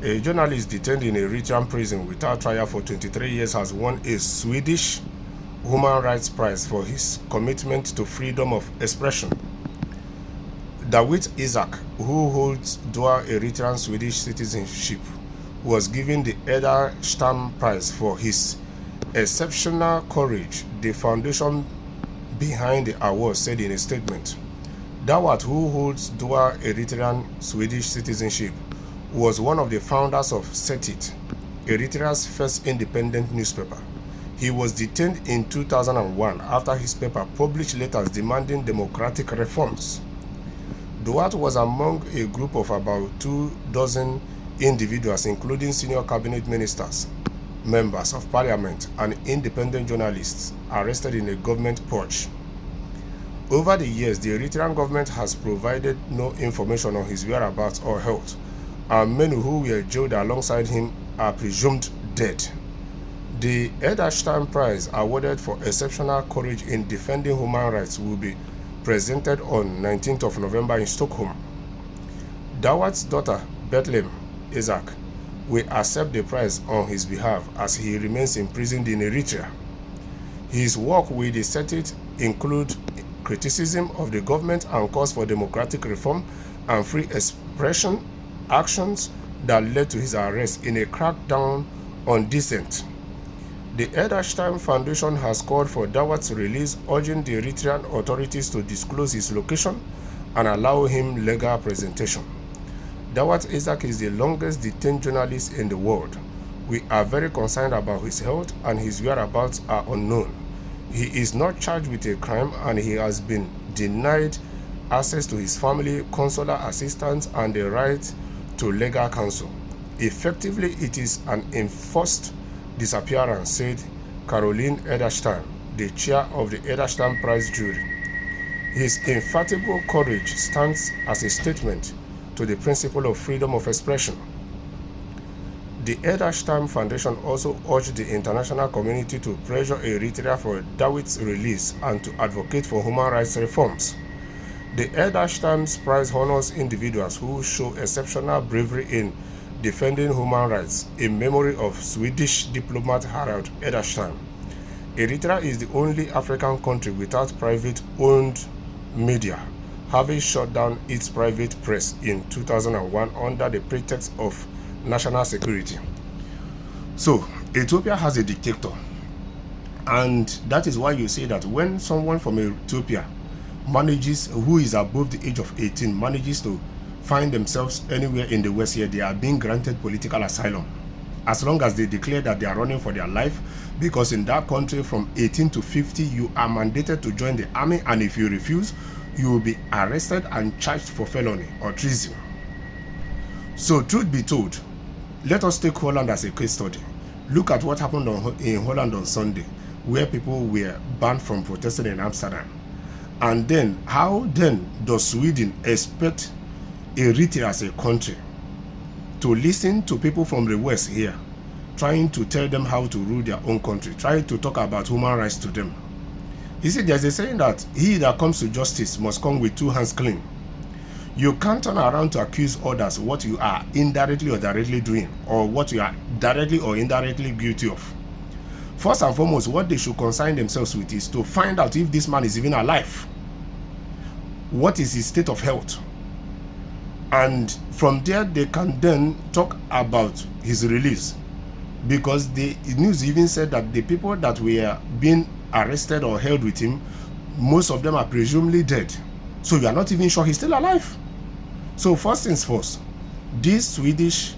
A journalist detained in a Eritrean prison without trial for 23 years has won a Swedish Human Rights Prize for his commitment to freedom of expression. Dawit Isaak, who holds dual Eritrean Swedish citizenship, was given the Edelstam Prize for his exceptional courage, the foundation behind the award said in a statement. Dawit, who holds dual Eritrean Swedish citizenship, was one of the founders of Setit, Eritrea's first independent newspaper. He was detained in 2001 after his paper published letters demanding democratic reforms. Dawit was among a group of about 24 individuals, including senior cabinet ministers, members of parliament, and independent journalists, arrested in a government purge. Over the years, the Eritrean government has provided no information on his whereabouts or health, and many who were jailed alongside him are presumed dead. The Edelstam Prize, awarded for exceptional courage in defending human rights, will be presented on 19th of November in Stockholm. Dawit's daughter, Bethlehem Isaak, will accept the prize on his behalf as he remains imprisoned in Eritrea. His work with the Setit include criticism of the government and calls for democratic reform and free expression, actions that led to his arrest in a crackdown on dissent. The Edelstam Foundation has called for Dawit's release, urging the Eritrean authorities to disclose his location and allow him legal presentation. Dawit Isaak is the longest detained journalist in the world. We are very concerned about his health, and his whereabouts are unknown. He is not charged with a crime, and he has been denied access to his family, consular assistance, and the right to legal counsel. Effectively, it is an enforced disappearance, said Caroline Edelstam, the chair of the Edelstam Prize jury. His infatigable courage stands as a statement to the principle of freedom of expression. The Edelstam Foundation also urged the international community to pressure Eritrea for Dawit's release and to advocate for human rights reforms. The Edelstam Prize honors individuals who show exceptional bravery in defending human rights in memory of Swedish diplomat Harald Edelstam. Eritrea is the only African country without private-owned media, having shut down its private press in 2001 under the pretext of national security. So, Ethiopia has a dictator, and that is why you say that when someone from Ethiopia who is above the age of 18, manages to find themselves anywhere in the West here, they are being granted political asylum, as long as they declare that they are running for their life, because in that country from 18 to 50, you are mandated to join the army, and if you refuse, you will be arrested and charged for felony or treason. So, truth be told, let us take Holland as a case study. Look at what happened in Holland on Sunday, where people were banned from protesting in Amsterdam. And then, how then does Sweden expect Eritrea as a country to listen to people from the West here, trying to tell them how to rule their own country, trying to talk about human rights to them? You see, there's a saying that he that comes to justice must come with two hands clean. You can't turn around to accuse others what you are indirectly or directly doing, or what you are directly or indirectly guilty of. First and foremost, what they should concern themselves with is to find out if this man is even alive. What is his state of health? And from there, they can then talk about his release. Because the news even said that the people that were being arrested or held with him, most of them are presumably dead. So you are not even sure he's still alive. So first things first, this Swedish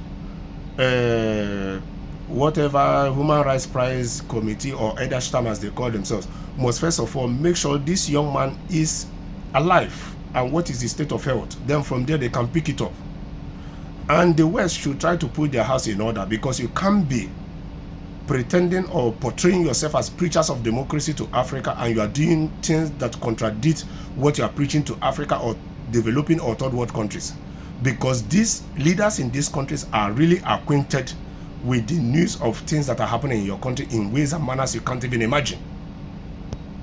whatever Human Rights Prize Committee, or Edelstam as they call themselves, must first of all make sure this young man is alive and what is his state of health. Then from there they can pick it up. And the West should try to put their house in order, because you can't be pretending or portraying yourself as preachers of democracy to Africa, and you are doing things that contradict what you are preaching to Africa or developing or third world countries. Because these leaders in these countries are really acquainted with the news of things that are happening in your country in ways and manners you can't even imagine.